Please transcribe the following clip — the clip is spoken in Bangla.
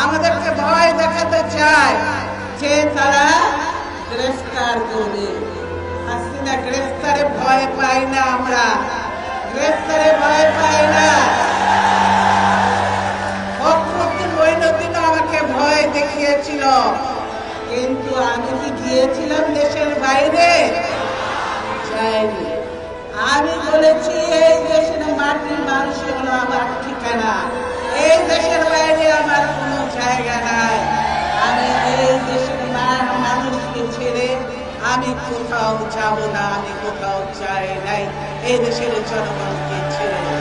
আমাদেরকে ভয় দেখাতে চায় যে তারা গ্রেফতার করবে। হাসিনা গ্রেফতারে ভয় পাই না, আমরা গ্রেফতারে ভয় পাই না। ফখরুদ্দিন মঈনুদ্দিন আমাকে ভয় দেখিয়েছিল, কিন্তু আমি কি গিয়েছিলাম দেশের বাইরে? যাইনি। আমি বলেছি এই দেশের মাটির মানুষ হলো আমার ঠিকানা, এই দেশের বাইরে আমার কোনো জায়গা নাই। আমি এই দেশের মানুষকে ছেড়ে আমি কোথাও যাব না, আমি কোথাও চাই নাই এই দেশের জনগণকে ছেড়ে।